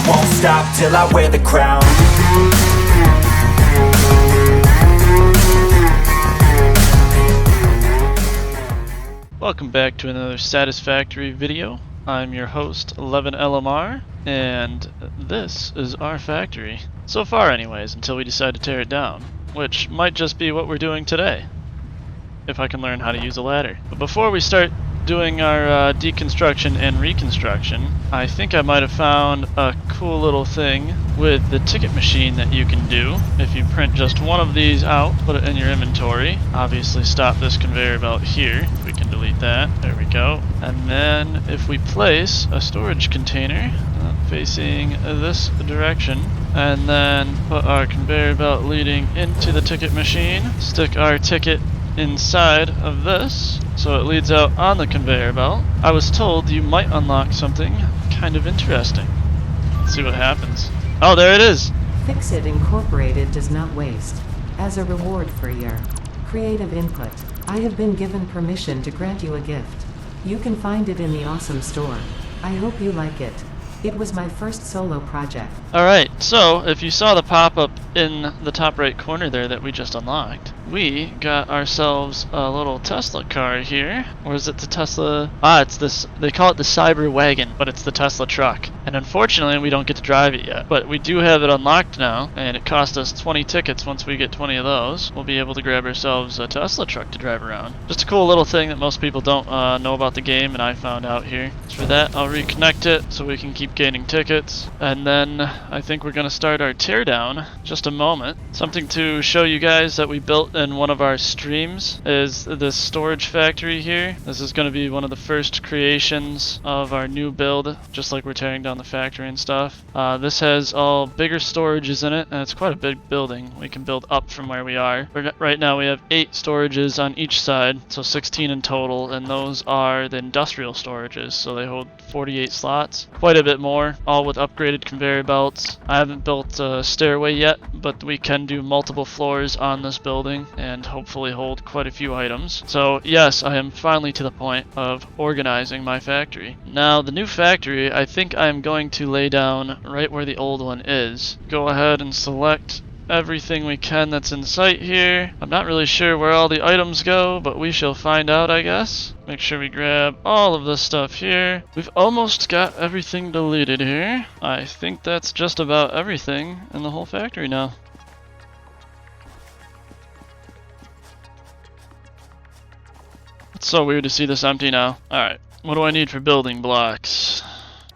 won't stop till I wear the crown. Welcome back to another Satisfactory video. I'm your host, Leven LMR, and this is our factory. So far anyways, until we decide to tear it down, which might just be what we're doing today, if I can learn how to use a ladder. But before we start doing our deconstruction and reconstruction, I think I might have found a cool little thing with the ticket machine that you can do. If you print just one of these out, put it in your inventory, obviously stop this conveyor belt here. We can delete that, there we go. And then if we place a storage container facing this direction, and then put our conveyor belt leading into the ticket machine, stick our ticket inside of this, so it leads out on the conveyor belt. I was told you might unlock something kind of interesting. Let's see what happens. Oh, there it is! FICSIT Incorporated does not waste. As a reward for your creative input, I have been given permission to grant you a gift. You can find it in the awesome store. I hope you like it. It was my first solo project. Alright, so if you saw the pop-up in the top right corner there that we just unlocked, we got ourselves a little Tesla car here. Or is it the Tesla? It's this, they call it the Cyber Wagon, but it's the Tesla truck. And unfortunately we don't get to drive it yet. But we do have it unlocked now, and it cost us 20 tickets. Once we get 20 of those, we'll be able to grab ourselves a Tesla truck to drive around. Just a cool little thing that most people don't know about the game, and I found out here. So for that, I'll reconnect it so we can keep gaining tickets. And then I think we're gonna start our teardown. Just a moment. Something to show you guys that we built in one of our streams is this storage factory here. This is going to be one of the first creations of our new build, just like we're tearing down the factory and stuff. This has all bigger storages in it, and it's quite a big building. We can build up from where we are. Right now we have 8 storages on each side, so 16 in total, and those are the industrial storages, so they hold 48 slots. Quite a bit more, all with upgraded conveyor belts. I haven't built a stairway yet, but we can do multiple floors on this building and hopefully hold quite a few items. So yes, I am finally to the point of organizing my factory. Now the new factory, I think I'm going to lay down right where the old one is. Go ahead and select everything we can that's in sight here. I'm not really sure where all the items go, but we shall find out, I guess. Make sure we grab all of this stuff here. We've almost got everything deleted here. I think that's just about everything in the whole factory now. It's so weird to see this empty now. Alright, what do I need for building blocks?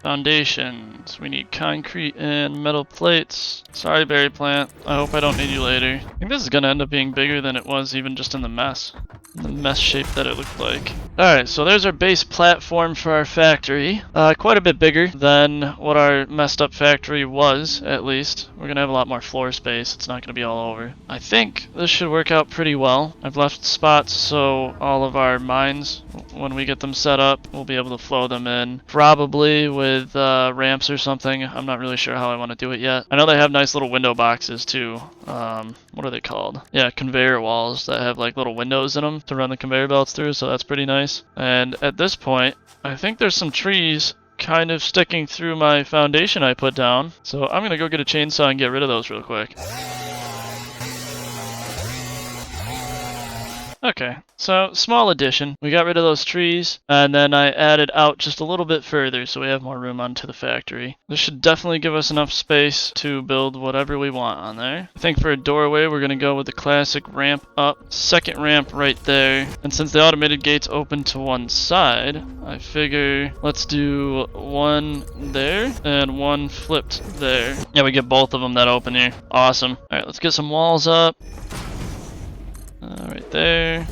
Foundations. We need concrete and metal plates. Sorry, berry plant. I hope I don't need you later. I think this is going to end up being bigger than it was even just in the mess. The mess shape that it looked like. Alright, so there's our base platform for our factory. Quite a bit bigger than what our messed up factory was, at least. We're going to have a lot more floor space. It's not going to be all over. I think this should work out pretty well. I've left spots so all of our mines, when we get them set up, we'll be able to flow them in. Probably with ramps or something. I'm not really sure how I want to do it yet. I know they have nice little window boxes too. What are they called? Yeah, conveyor walls that have like little windows in them to run the conveyor belts through, so that's pretty nice. And at this point, I think there's some trees kind of sticking through my foundation I put down. So I'm gonna go get a chainsaw and get rid of those real quick. Okay, so small addition. We got rid of those trees, and then I added out just a little bit further so we have more room onto the factory. This should definitely give us enough space to build whatever we want on there. I think for a doorway, we're going to go with the classic ramp up. Second ramp right there. And since the automated gate's open to one side, I figure let's do one there and one flipped there. Yeah, we get both of them that open here. Awesome. Alright, let's get some walls up. Right there.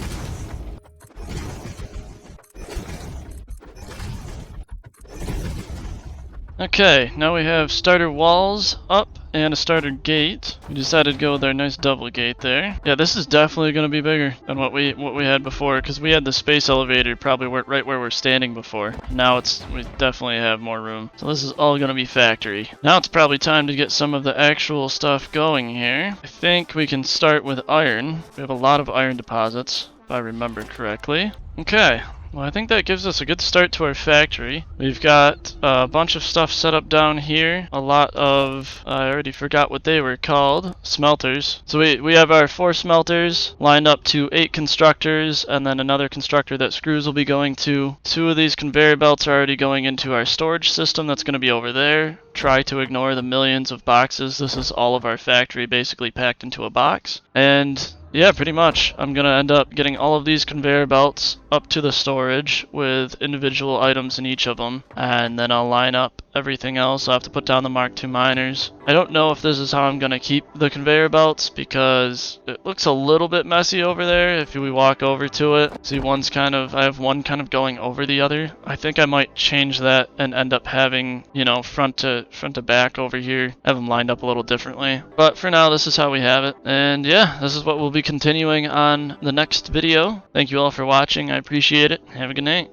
Okay, now we have starter walls up and a starter gate. We decided to go with our nice double gate there. Yeah, this is definitely going to be bigger than what we had before, because we had the space elevator probably right where we're standing before. Now we definitely have more room. So this is all going to be factory. Now it's probably time to get some of the actual stuff going here. I think we can start with iron. We have a lot of iron deposits, if I remember correctly. Okay. Well, I think that gives us a good start to our factory. We've got a bunch of stuff set up down here. A lot of, I already forgot what they were called, smelters. So we have our 4 smelters lined up to 8 constructors, and then another constructor that screws will be going to. 2 of these conveyor belts are already going into our storage system that's going to be over there. Try to ignore the millions of boxes. This is all of our factory basically packed into a box. And yeah, pretty much. I'm going to end up getting all of these conveyor belts up to the storage with individual items in each of them. And then I'll line up everything else. I'll have to put down the Mark II miners. I don't know if this is how I'm going to keep the conveyor belts because it looks a little bit messy over there if we walk over to it. See, I have one kind of going over the other. I think I might change that and end up having, you know, front to back over here. Have them lined up a little differently. But for now, this is how we have it. And yeah, this is what we'll be continuing on the next video. Thank you all for watching. I appreciate it. Have a good night.